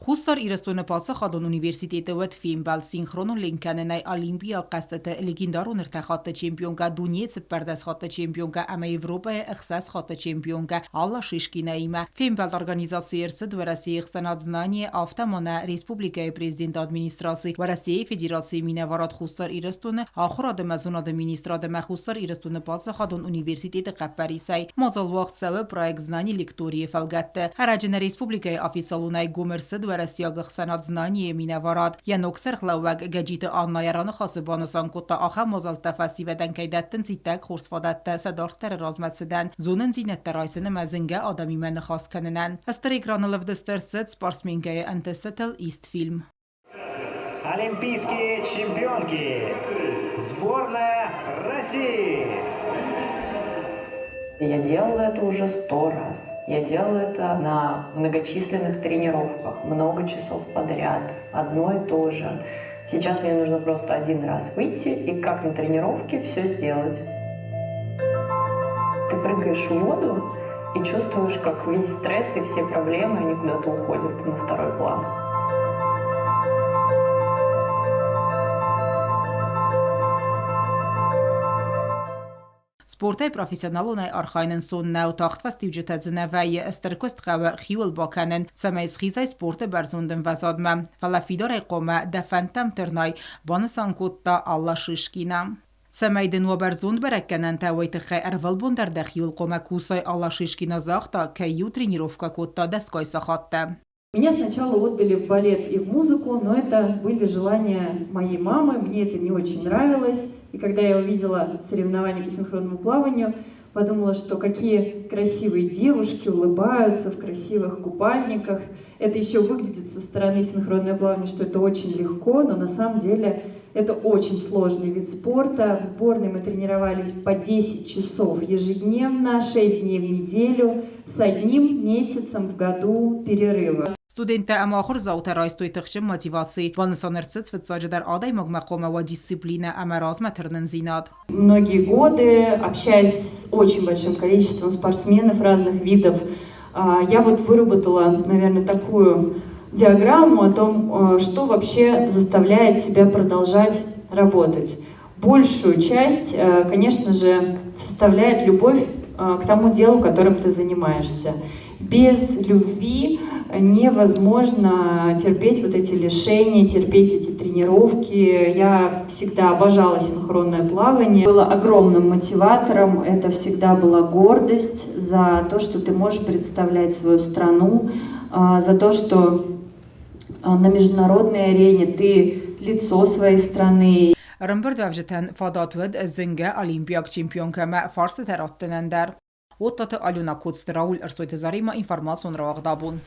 Խուսար իրստոնը պացը խադոն ունիվերսիտետը վդ ֆիլմբալ սինխրոնոն լինքանենայ Olimpiya qastete legendarun irtaxattı çempionka Duniyets perdesxattı çempionka ama Evropaya ixsas xattı çempionka Alla Shishkinayma филмбал организациясы в России станат знание автомона Республикой президент администрации в России Федерации минаварат Хусар ирстуны ахрад мазун администрада Хусар ирстуны пацы хадон университеты Капарисай мазал вақт савы проект знаний лектории фалгатты Хараджина Республикой официалунай гумерсид в России станат знание минаварат яноксер хлауаг гаджиты аннайраны хасыбанасан кутта аха мазалта фестивадан кайдаттын зиттак хурсфадатта садарттар разматсыдан зонын зинетта райсыны мазынга адами мен خاص کننن استر اکران لفدسترسد спортсменкая антестател ист фильм. Олимпийские чемпионки. Сборная России. Я делала это уже 100 раз. Я делала это на многочисленных тренировках, много часов подряд, одно и то же. Сейчас мне нужно просто один раз выйти и как на тренировке все сделать. Ты прыгаешь в воду и чувствуешь, как весь стресс и все проблемы, они куда-то уходят на второй план. Sportay professionalonay arxaynen son nav taxt festiwjeta zinavay esterkost qawa khiwel bakanen samays khizay sporta barzonden vazadma falafidaray qoma dafantam ternay banasan kotta Alla Shishkina سمايدن وبرزوند بركنن تاويت خي ارفل بوندر دخيول قوما كوساي Alla Shishkina захта каю тренировка котта дескай сахатта. Меня сначала отдали в балет и в музыку, но это были желания моей мамы, мне это не очень нравилось. И когда я увидела соревнования по синхронному плаванию, подумала, что какие красивые девушки улыбаются в красивых купальниках. Это еще выглядит со стороны синхронное плавание, что это очень легко, но на самом деле это очень сложный вид спорта. В сборной мы тренировались по 10 часов ежедневно, 6 дней в неделю, с 1 месяцем в году перерыва. Студенты амахор заутарайстуй тахшим мотивации. Ванусанерцит фитсадждар адай магмакома ва дисциплина амараз матернензинат. Многие годы, общаясь с очень большим количеством спортсменов разных видов, я вот выработала, наверное, такую диаграмму о том, что вообще заставляет тебя продолжать работать. Большую часть, конечно же, составляет любовь к тому делу, которым ты занимаешься. Без любви невозможно терпеть вот эти лишения, терпеть эти тренировки. Я всегда обожала синхронное плавание. Было огромным мотиватором. Это всегда была гордость за то, что ты можешь представлять свою страну, за то, что на международной арене ты лицо своей страны. Рымбырд вавжетен фадатвед зинге Олимпиак чемпионкама фарсы таратынандар. Оттаты Алюна Коцтрауль арсойты зарима информацион равагдабун.